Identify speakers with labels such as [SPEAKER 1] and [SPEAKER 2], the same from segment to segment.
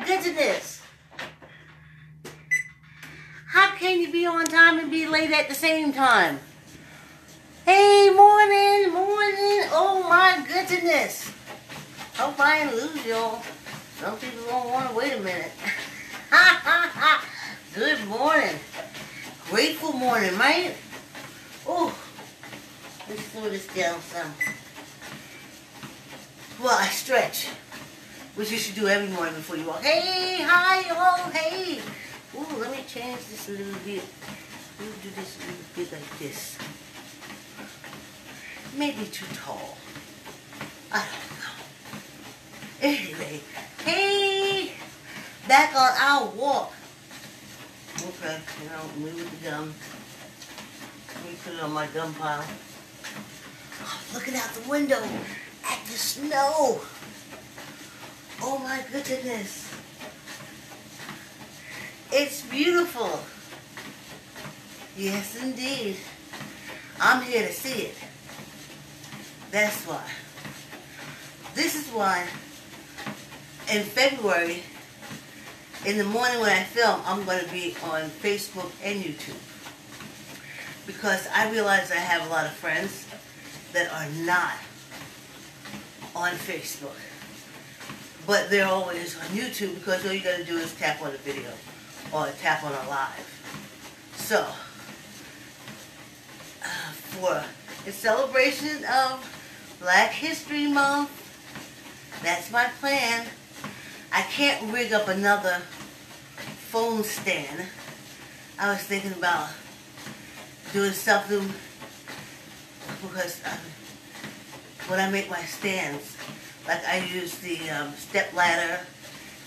[SPEAKER 1] goodness. How can you be on time and be late at the same time? Hey, morning, morning. Oh my goodness. Hope I ain't lose y'all. Some people don't want to wait a minute. Good morning. Grateful morning, right? Oh, let's slow this down some. Well, I stretch, which you should do every morning before you walk. Hey, hi, y'all, hey. Ooh, let me change this a little bit. Let me do this a little bit like this. Maybe too tall. I don't know. Anyway, hey, back on our walk. Okay, you know, me with the gum. Let me put it on my gum pile. Oh, looking out the window at the snow. Oh my goodness. It's beautiful. Yes, indeed. I'm here to see it. That's why. This is why in February, in the morning when I film, I'm going to be on Facebook and YouTube. Because I realize I have a lot of friends that are not on Facebook. But they're always on YouTube because all you got to do is tap on a video or tap on a live. So, for the celebration of Black History Month, that's my plan. I can't rig up another phone stand. I was thinking about doing something because when I make my stands, like I use the step ladder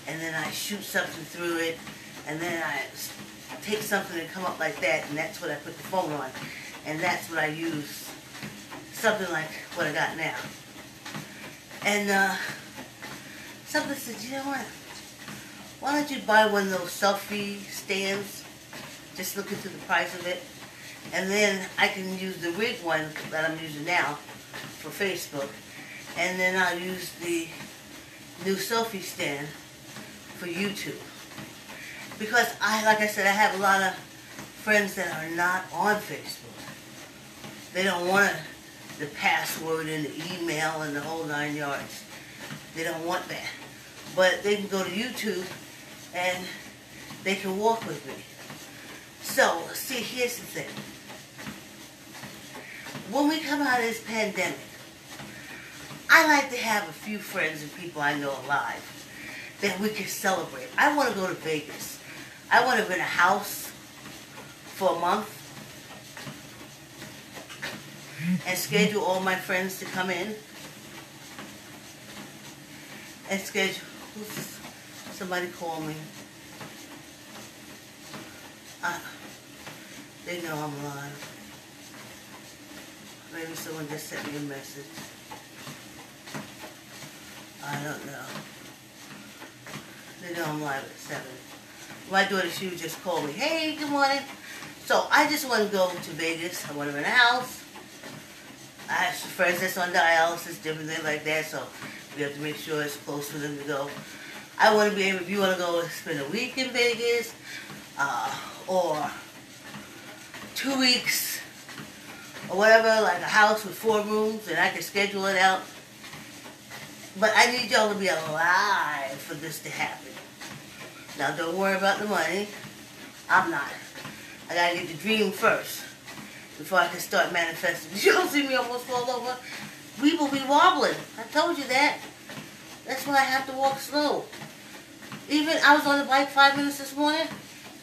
[SPEAKER 1] and then I shoot something through it and then I take something and come up like that, and that's what I put the phone on, and that's what I use, something like what I got now. And something said, you know what, why don't you buy one of those selfie stands, just look into the price of it, and then I can use the rig one that I'm using now for Facebook, and then I'll use the new selfie stand for YouTube. Because like I said, I have a lot of friends that are not on Facebook. They don't want the password and the email and the whole 9 yards. They don't want that. But they can go to YouTube and they can walk with me. So, see, here's the thing. When we come out of this pandemic, I like to have a few friends and people I know alive that we can celebrate. I want to go to Vegas. I want to rent a house for a month and schedule all my friends to come in and schedule. Who's this? Somebody call me. They know I'm live. Maybe someone just sent me a message. I don't know. They know I'm live at 7. My daughter, she just called me. Hey, good morning. So I just want to go to Vegas. I want to rent a house. I have some friends that's on dialysis, different things like that. So we have to make sure it's close for them to go. I want to be able, if you want to go spend a week in Vegas, or 2 weeks, or whatever, like a house with 4 rooms, and I can schedule it out. But I need y'all to be alive for this to happen. Now, don't worry about the money. I'm not. I gotta get the dream first before I can start manifesting. You don't see me almost fall over? We will be wobbling. I told you that. That's why I have to walk slow. Even, I was on the bike 5 minutes this morning,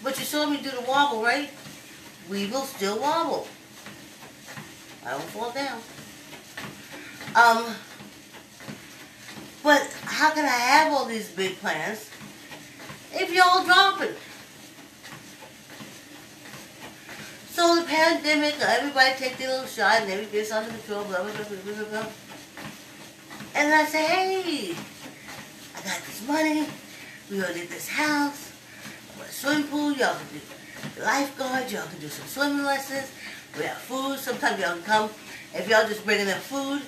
[SPEAKER 1] but you saw me do the wobble, right? We will still wobble. I don't fall down. But how can I have all these big plans if y'all dropping? So the pandemic, everybody take their little shot and everybody's under control, blah, blah, blah, blah, blah, blah. And I say, hey, I got this money, we're going to get this house, I want a swimming pool, y'all can do lifeguards, y'all can do some swimming lessons, we have food, sometimes y'all can come. If y'all just bring enough food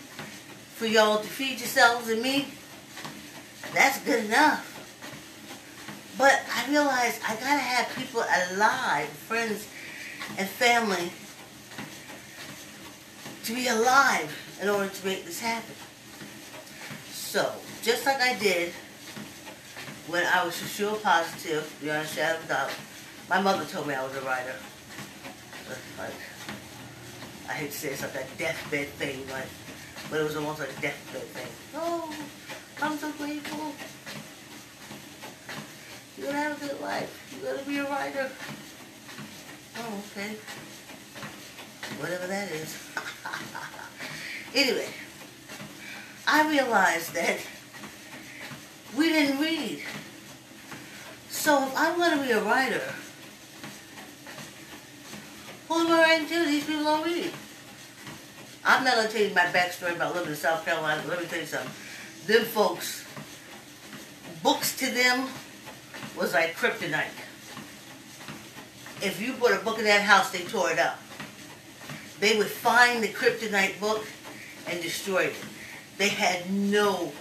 [SPEAKER 1] for y'all to feed yourselves and me, that's good enough. But I realized I gotta have people alive, friends and family, to be alive in order to make this happen. So, just like I did when I was for sure positive, beyond a shadow of a doubt, my mother told me I was a writer. Like, I hate to say it's like a deathbed thing, but it was almost like a deathbed thing. Oh, I'm so grateful. You're gonna have a good life. You're gonna be a writer. Oh, okay. Whatever that is. Anyway, I realized that we didn't read. So if I'm gonna be a writer, who am I writing to? These people don't read. I'm not gonna tell you my backstory about living in South Carolina, but let me tell you something. Them folks, books to them was like kryptonite. If you put a book in that house, they tore it up. They would find the kryptonite book and destroy it. They had no,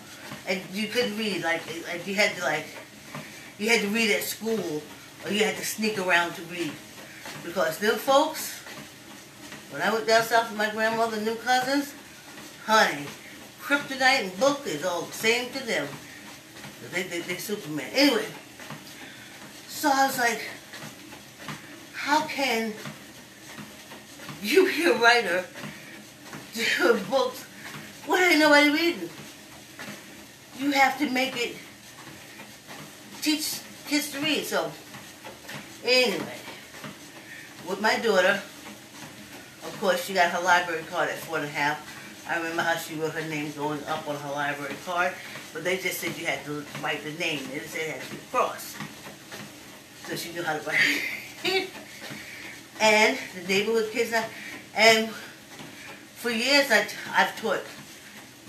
[SPEAKER 1] and you couldn't read, like you had to read at school, or you had to sneak around to read. Because them folks, when I went down south with my grandmother and new cousins, honey, kryptonite and book is all the same to them. They Superman. Anyway, so I was like, how can you be a writer doing books when ain't nobody reading? You have to make it, teach kids to read. So, anyway, with my daughter, of course, she got her library card at 4.5. I remember how she wrote her name going up on her library card, but they just said you had to write the name. They didn't say it had to be crossed. So she knew how to write it. And the neighborhood kids, and for years I've taught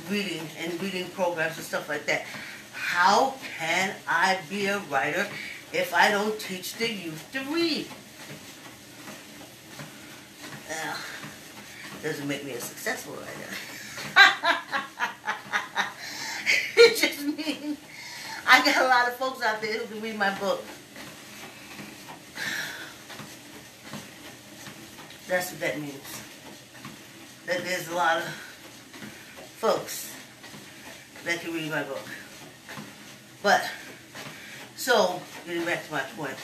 [SPEAKER 1] reading and reading programs and stuff like that. How can I be a writer if I don't teach the youth to read? Doesn't make me a successful writer. It just means I got a lot of folks out there who can read my book. That's what that means. That there's a lot of folks that can read my book. But, so, getting back to my point.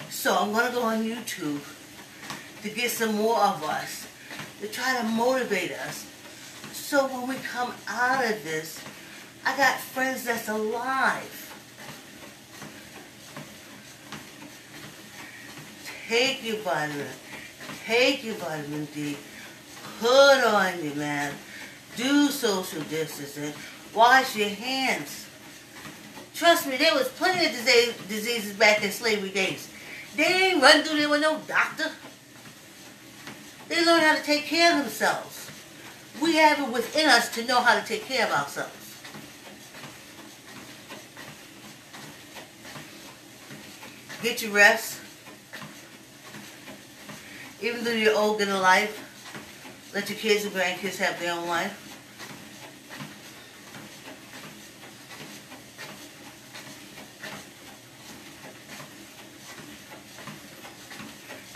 [SPEAKER 1] So I'm going to go on YouTube to get some more of us, to try to motivate us. So when we come out of this, I got friends that's alive. Take your vitamin. Take your vitamin D. Put on your mask. Do social distancing. Wash your hands. Trust me, there was plenty of diseases back in slavery days. They ain't run through there with no doctor. They learned how to take care of themselves. We have it within us to know how to take care of ourselves. Get your rest. Even though you're old, get a life. Let your kids and grandkids have their own life.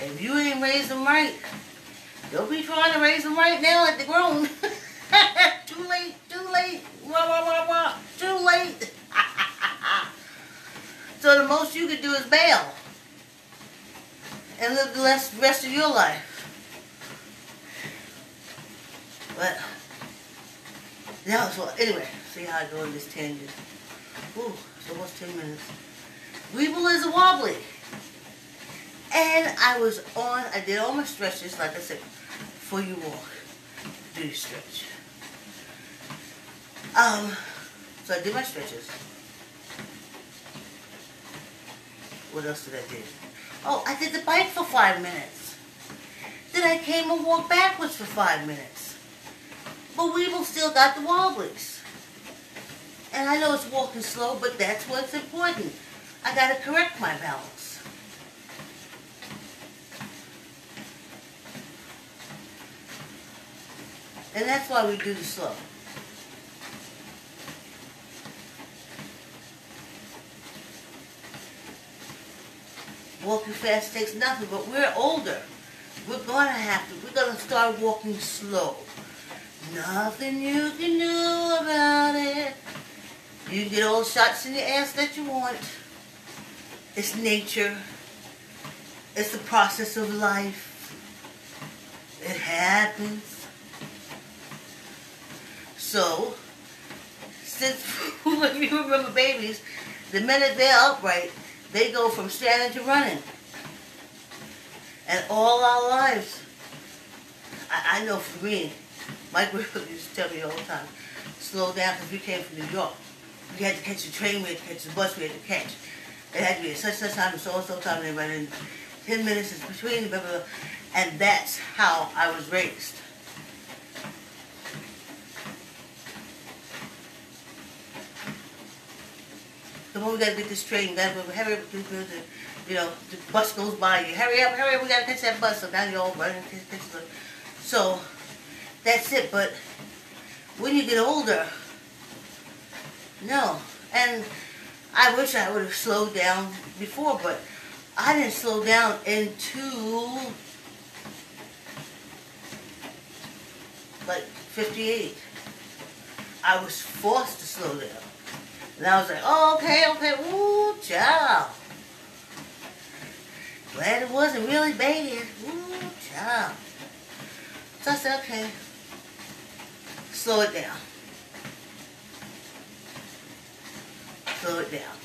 [SPEAKER 1] If you ain't raised them right, don't be trying to raise them right now at the grown. Too late, too late, wah, wah, wah, wah, too late. So the most you can do is bail and live the rest of your life. But, now, so anyway, see how I go in this tangent. Ooh, it's almost 10 minutes. Weeble is a wobbly. And I did all my stretches, like I said, before you walk, do your stretch. So I did my stretches. What else did I do? Oh, I did the bike for 5 minutes. Then I came and walked backwards for 5 minutes. But Weeble still got the wobblies. And I know it's walking slow, but that's what's important. I got to correct my balance. And that's why we do the slow. Walking fast takes nothing, but we're older. We're gonna start walking slow. Nothing you can do about it. You get all shots in your ass that you want. It's nature. It's the process of life. It happens. So, since, if you remember babies, the minute they're upright, they go from standing to running. And all our lives, I know for me, my grandmother used to tell me all the time, slow down because we came from New York. We had to catch the train, we had to catch the bus, we had to catch. It had to be at such time and so time, and in 10 minutes is between, blah, blah, blah. And that's how I was raised. Come on, we gotta get this train, we gotta hurry up, you know, the bus goes by you. Hurry up, we gotta catch that bus. So now you're all running, catch the bus. So, that's it, but when you get older, no. And I wish I would have slowed down before, but I didn't slow down until like 58. I was forced to slow down. And I was like, oh, okay, ooh, child. Glad it wasn't really bad. Ooh, child. So I said, okay, slow it down. Slow it down.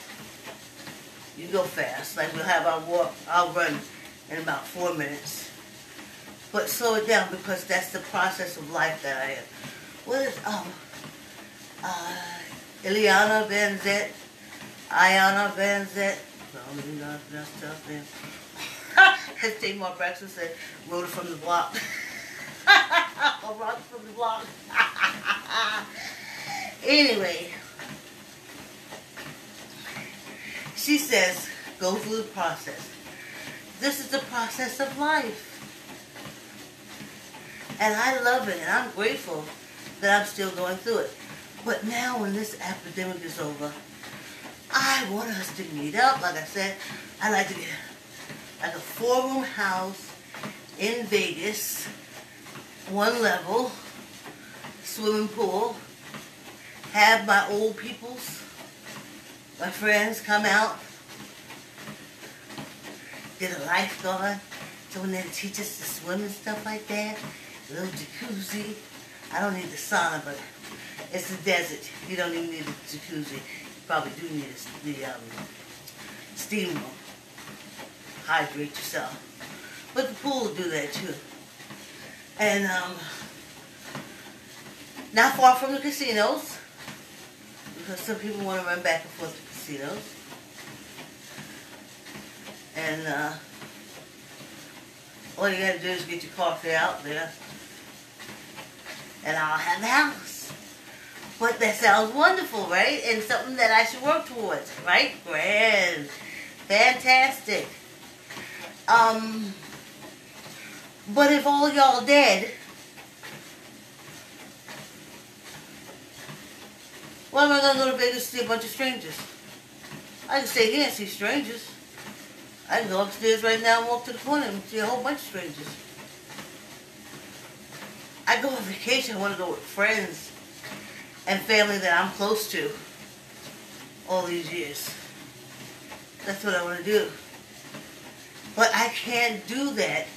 [SPEAKER 1] You go fast. Like we'll have our run in about 4 minutes. But slow it down because that's the process of life that I am. What is, Ileana Vanzant? Iana Vanzant? No, not stuff there. As Tamar Braxton said, wrote it from the block. I wrote it from the block. Anyway, she says, go through the process. This is the process of life. And I love it, and I'm grateful that I'm still going through it. But now when this epidemic is over, I want us to meet up. Like I said, I'd like to get like a 4-room house in Vegas, 1 level, swimming pool, have my old peoples, my friends come out, get a lifeguard, someone there to teach us to swim and stuff like that, a little jacuzzi. I don't need the sauna, but it's the desert. You don't even need a jacuzzi. You probably do need the steam room. Hydrate yourself. But the pool will do that too. And not far from the casinos, because some people want to run back and forth to casinos. And all you gotta do is get your coffee out there, and I'll have the house. But that sounds wonderful, right? And something that I should work towards, right? Grand. Fantastic. But if all y'all dead, why am I gonna go to Vegas to see a bunch of strangers? I can stay here and see strangers. I can go upstairs right now and walk to the corner and see a whole bunch of strangers. I go on vacation, I want to go with friends and family that I'm close to all these years. That's what I want to do. But I can't do that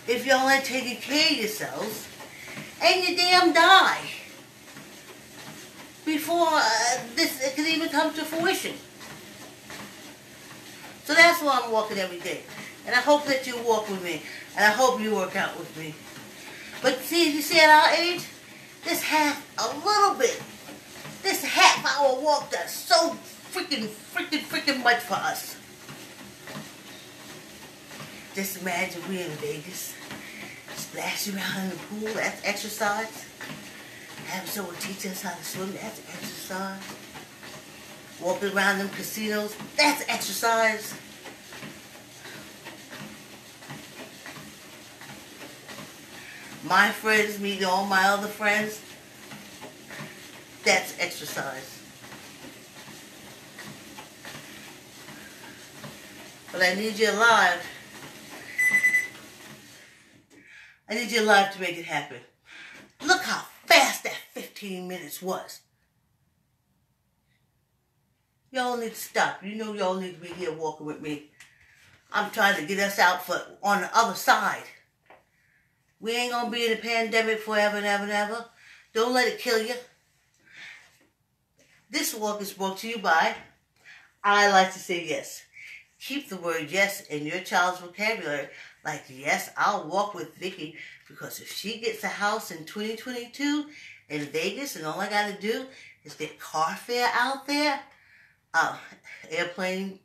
[SPEAKER 1] if y'all ain't taking care of yourselves and you damn die before this can even come to fruition. So that's why I'm walking every day. And I hope that you walk with me. And I hope you work out with me. But see, you see at our age, this half hour walk does so freaking much for us. Just imagine we're in Vegas, splash around in the pool, that's exercise. Having someone teach us how to swim, that's exercise. Walking around them casinos, that's exercise. My friends meeting all my other friends, that's exercise. But I need you alive. I need you alive to make it happen. Look how fast that 15 minutes was. Y'all need to stop. You know y'all need to be here walking with me. I'm trying to get us out on the other side. We ain't gonna be in a pandemic forever and ever and ever. Don't let it kill you. This walk is brought to you by I Like to Say Yes. Keep the word yes in your child's vocabulary. Like, yes, I'll walk with Vicky, because if she gets a house in 2022 in Vegas and all I got to do is get car fare out there, airplane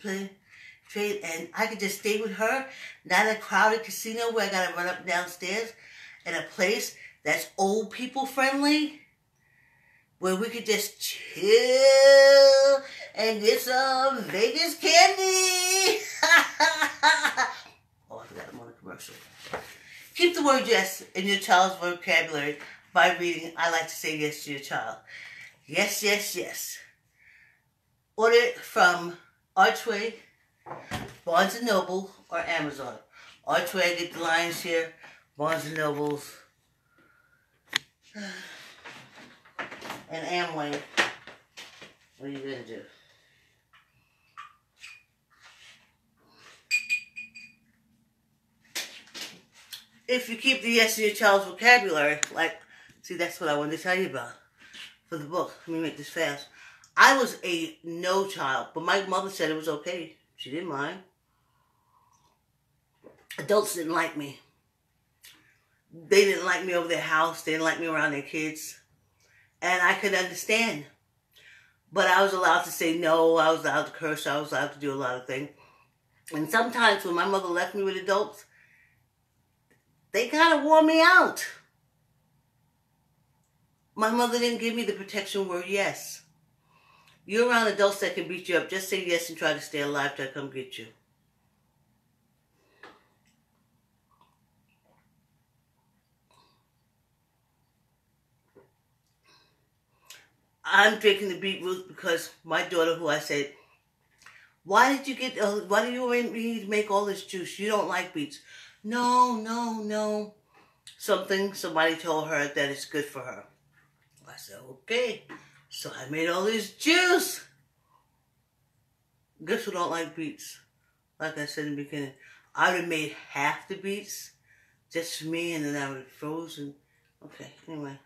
[SPEAKER 1] trade, and I could just stay with her, not a crowded casino where I got to run up and downstairs, in a place that's old people friendly, where we could just chill and get some Vegas candy. Oh, I forgot I'm on a commercial. Keep the word yes in your child's vocabulary by reading I Like to Say Yes to your child. Yes, yes, yes. Order it from Archway, Barnes & Noble, or Amazon. Archway, I get the lion's share. Barnes & Nobles, and Amway. What are you going to do? If you keep the yes in your child's vocabulary, like, see, that's what I wanted to tell you about for the book. Let me make this fast. I was a no child, but my mother said it was okay. She didn't mind. Adults didn't like me. They didn't like me over their house. They didn't like me around their kids. And I could understand. But I was allowed to say no. I was allowed to curse. I was allowed to do a lot of things. And sometimes when my mother left me with adults, they kind of wore me out. My mother didn't give me the protection word yes. You're around adults that can beat you up. Just say yes and try to stay alive till I come get you. I'm drinking the beetroot because my daughter, who I said, why do you need to make all this juice? You don't like beets. No. Somebody told her that it's good for her. I said, okay. So I made all this juice. Guess who don't like beets? Like I said in the beginning, I would have made half the beets just for me, and then I would have frozen. Okay, anyway.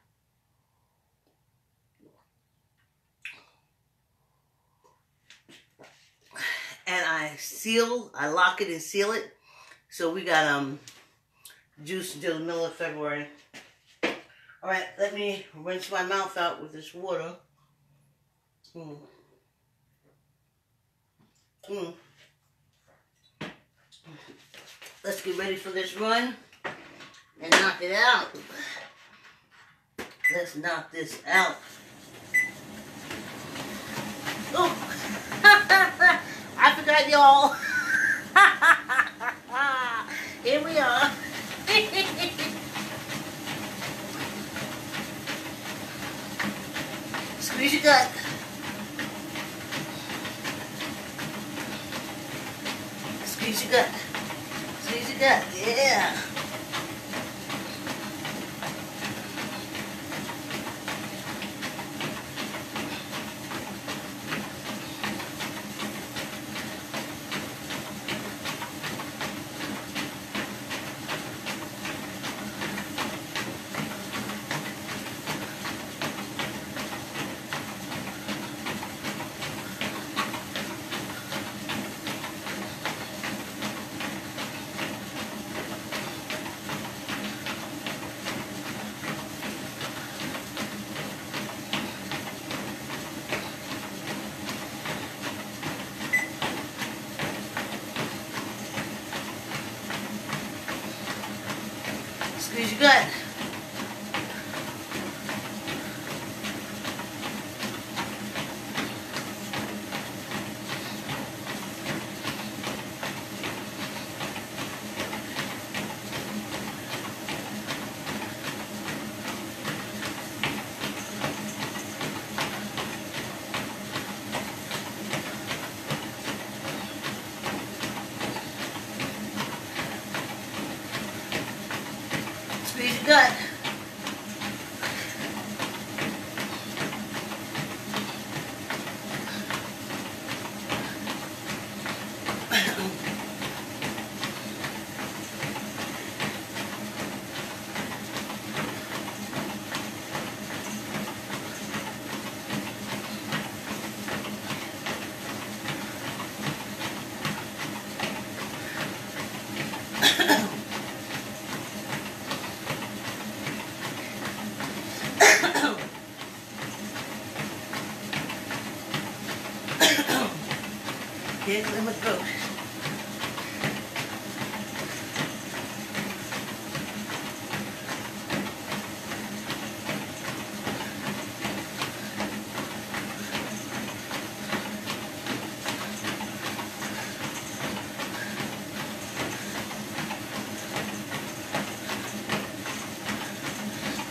[SPEAKER 1] And I lock it and seal it. So we got juice until the middle of February. All right, let me rinse my mouth out with this water. Let's get ready for this run and knock it out. Let's knock this out. Oh, I forgot y'all. Here we are. Squeeze your gut. Squeeze your gut. Squeeze your gut. Yeah. Squeeze your gut. Can't clear my throat.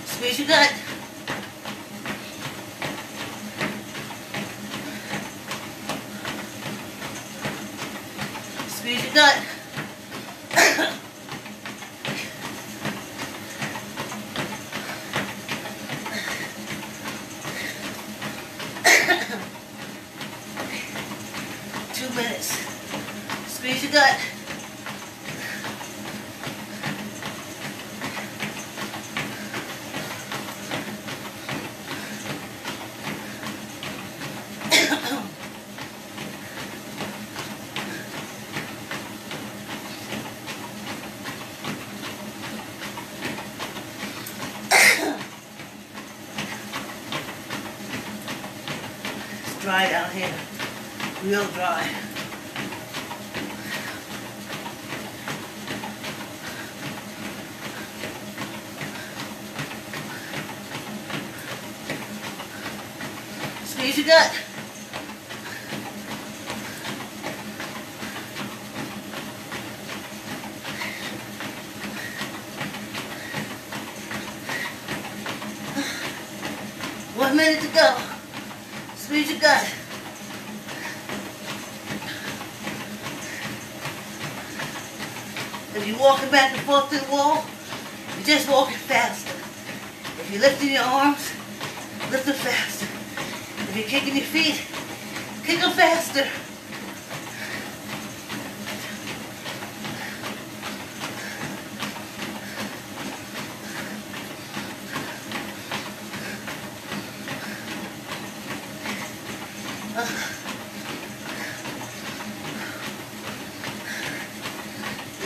[SPEAKER 1] Squeeze your gut. Squeeze your gut. 2 minutes. Squeeze your gut. It's dry down here. Real dry. Squeeze your gut. One minute to go. Squeeze your gut. If you're walking back and forth to the wall, you're just walking faster. If you're lifting your arms, lift them faster. If you're kicking your feet, kick them faster.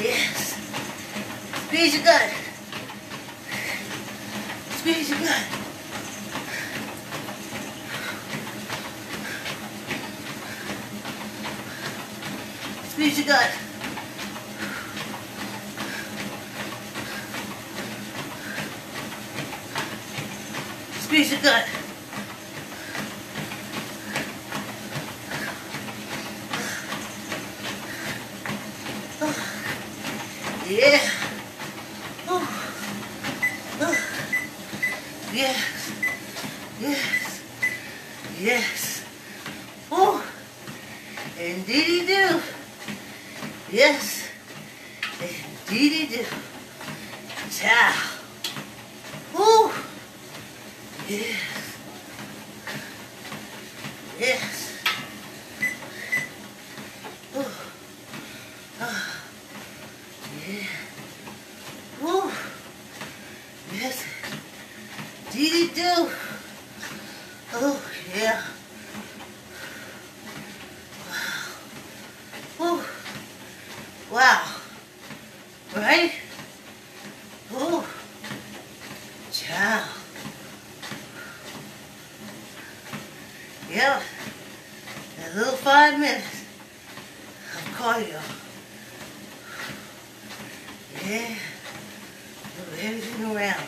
[SPEAKER 1] Yes. Squeeze your gut. Squeeze your gut. Squeeze your gut. Squeeze your gut. Yeah. Yes. Yes. Yes. Oh. Indeedy do. Yes. Indeedy do. Ciao. Oh. Yes. Yes. Oh. Ah. Yeah. Woo. Yes. Dee do. Oh, yeah. Wow. Woo. Wow. Right? Oh. Ciao. Yep. A little 5 minutes of cardio. Yeah, move everything around.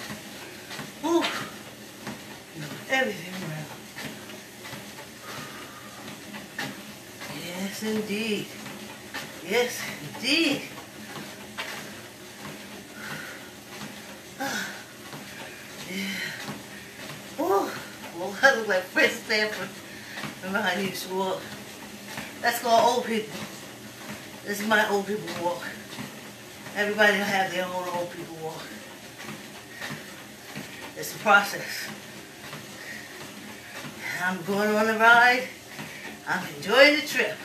[SPEAKER 1] Woo. Move everything around. Yes, indeed. Yes, indeed. Yeah. Woo. Well, I look like Fred Stanford from behind you, swore. That's called old people. This is my old people walk. Everybody will have their own old people walk. It's a process. I'm going on a ride. I'm enjoying the trip.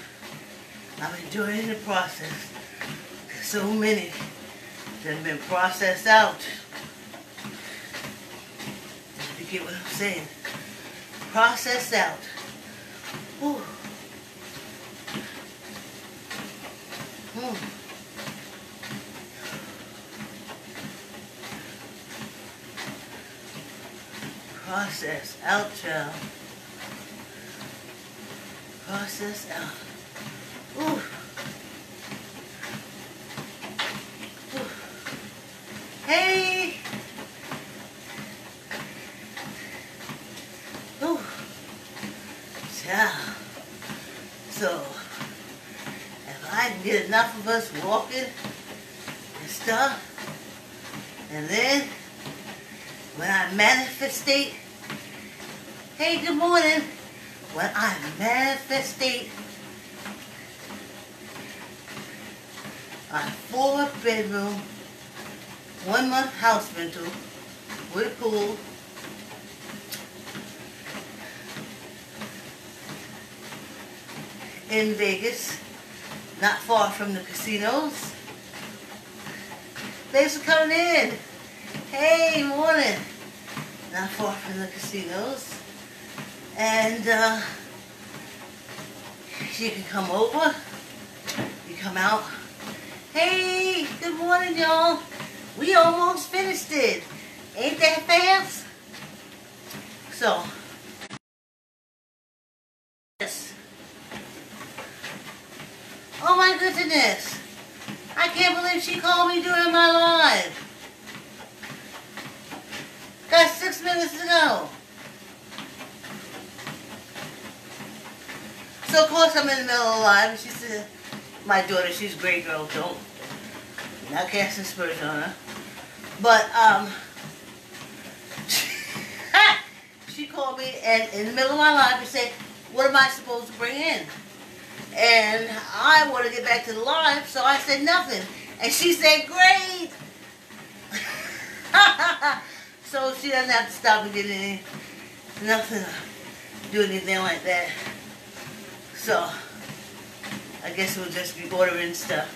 [SPEAKER 1] I'm enjoying the process. There's so many that have been processed out. If you get what I'm saying. Processed out. Whew. Process out, child. Process out. Ooh. Hey. Ooh. Ciao. So, if I can get enough of us walking and stuff, and then when I manifestate, hey, good morning. When I manifestate a 4-bedroom, 1-month house rental with a pool, in Vegas, not far from the casinos. Thanks for coming in. Hey, morning. Not far from the casinos. And you can come over. You come out. Hey, good morning, y'all. We almost finished it. Ain't that fast? So, yes. Oh my goodness. I can't believe she called me during my live. Got 6 minutes to go. So of course I'm in the middle of the live and she said, my daughter, she's a great girl, don't. Not casting spurs on her. But she called me and in the middle of my live and said, what am I supposed to bring in? And I want to get back to the live, so I said nothing. And she said, great! So she doesn't have to stop and get any, nothing, do anything like that. So, I guess we'll just be ordering stuff.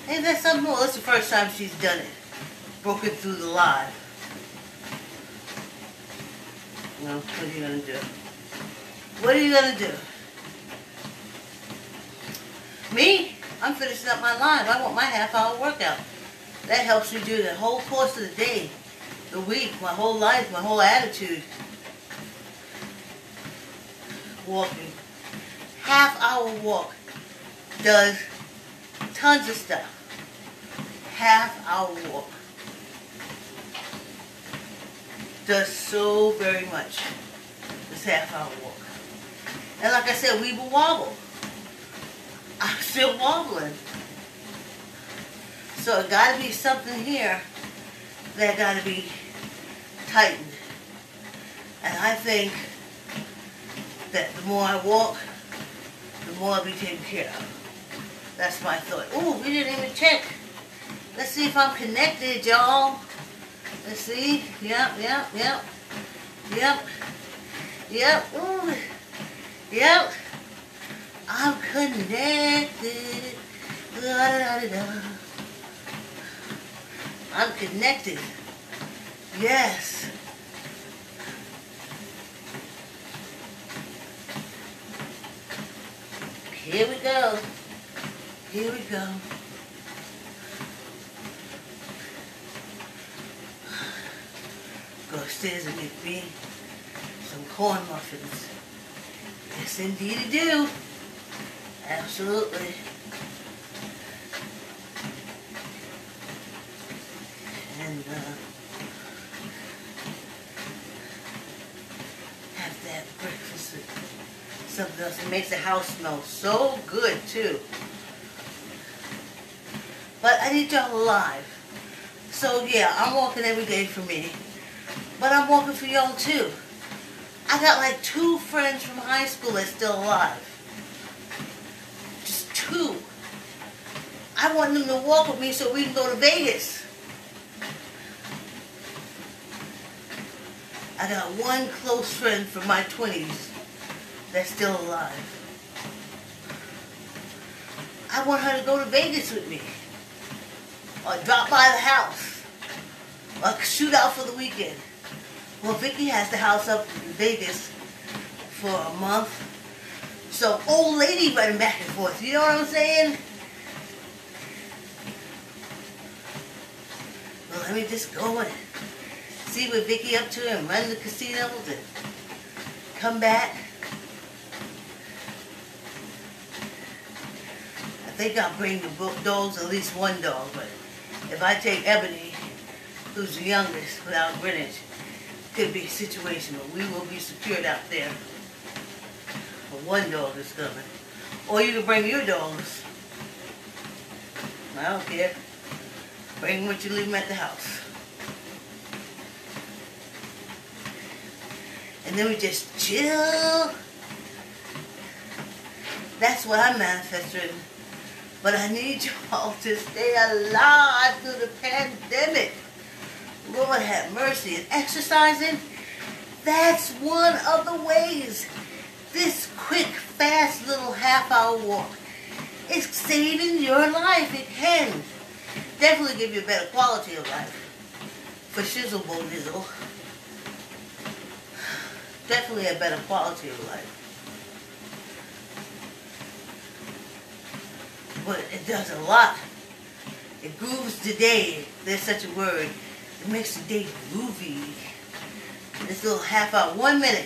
[SPEAKER 1] Ain't that something more? That's the first time she's done it. Broken through the live. Well, what are you going to do? What are you going to do? Me? I'm finishing up my live. I want my half-hour workout. That helps me do the whole course of the day, the week, my whole life, my whole attitude. Walking. Half-hour walk does tons of stuff. Half-hour walk does so very much. This half-hour walk. And like I said, we will wobble. I'm still wobbling. So it got to be something here that got to be tightened. And I think that the more I walk, the more I'll be taken care of. That's my thought. Ooh, we didn't even check. Let's see if I'm connected, y'all. Let's see. Yep. Ooh. Yep. I'm connected. Da-da-da-da-da. I'm connected. Yes. Here we go. Here we go. Go upstairs and make me some corn muffins. Yes, indeed I do. Absolutely. And have that breakfast with something else. It makes the house smell so good too. But I need y'all alive. So yeah, I'm walking every day for me. But I'm walking for y'all too. I got like 2 friends from high school that's still alive. Just 2. I want them to walk with me so we can go to Vegas. I got 1 close friend from my 20s that's still alive. I want her to go to Vegas with me. Or drop by the house. Or shoot out for the weekend. Well, Vicky has the house up in Vegas for a month. So, old lady running back and forth. You know what I'm saying? Well, let me just go and see what Vicky up to and run the casinos and come back. think I'll bring the dogs, at least one dog, but if I take Ebony, who's the youngest, without Greenwich, it could be situational. We will be secured out there. But one dog is coming. Or you can bring your dogs. I don't care. Bring them when you leave them at the house. And then we just chill. That's what I'm manifesting. But I need y'all to stay alive through the pandemic. Lord have mercy. And exercising, that's one of the ways. This quick, fast little half-hour walk is saving your life. It can definitely give you a better quality of life. For shizzle bo nizzle. Definitely a better quality of life. But it does a lot. It grooves the day. There's such a word. It makes the day groovy. This little half hour, 1 minute.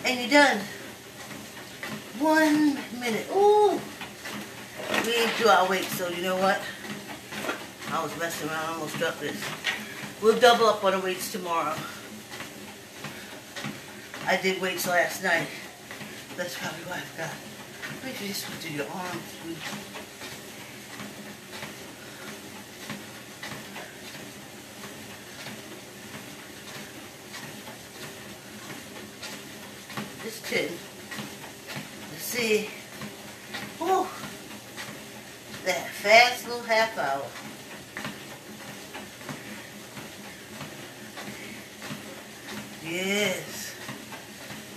[SPEAKER 1] And you're done. 1 minute. Ooh. We didn't do our weight, so you know what? I was messing around. I almost dropped this. We'll double up on the weights tomorrow. I did weights last night. That's probably why I forgot. Make sure you just do your arms. This chin. Let's see. Oh, that fast little half hour. Yes.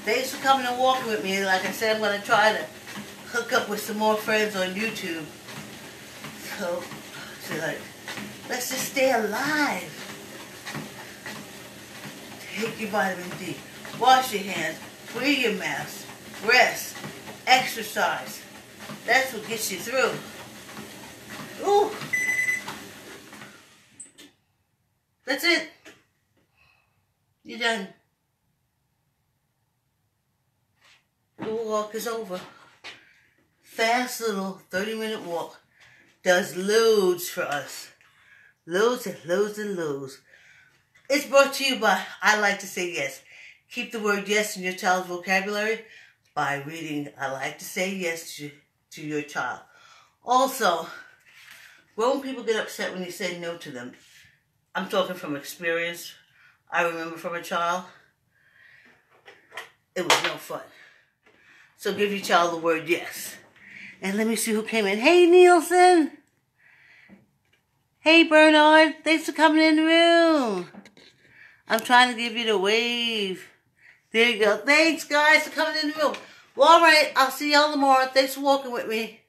[SPEAKER 1] Thanks for coming and walking with me. Like I said, I'm going to try to hook up with some more friends on YouTube. So like, let's just stay alive. Take your vitamin D. Wash your hands. Wear your mask. Rest. Exercise. That's what gets you through. Ooh. That's it. You're done. The walk is over. Fast little 30-minute walk does loads for us. Loads and loads and loads. It's brought to you by I Like to Say Yes. Keep the word yes in your child's vocabulary by reading I Like to Say Yes to your child. Also, grown people get upset when you say no to them. I'm talking from experience. I remember from a child. It was no fun. So give your child the word yes. And let me see who came in. Hey, Nielsen. Hey, Bernard. Thanks for coming in the room. I'm trying to give you the wave. There you go. Thanks, guys, for coming in the room. Well, all right. I'll see y'all tomorrow. Thanks for walking with me.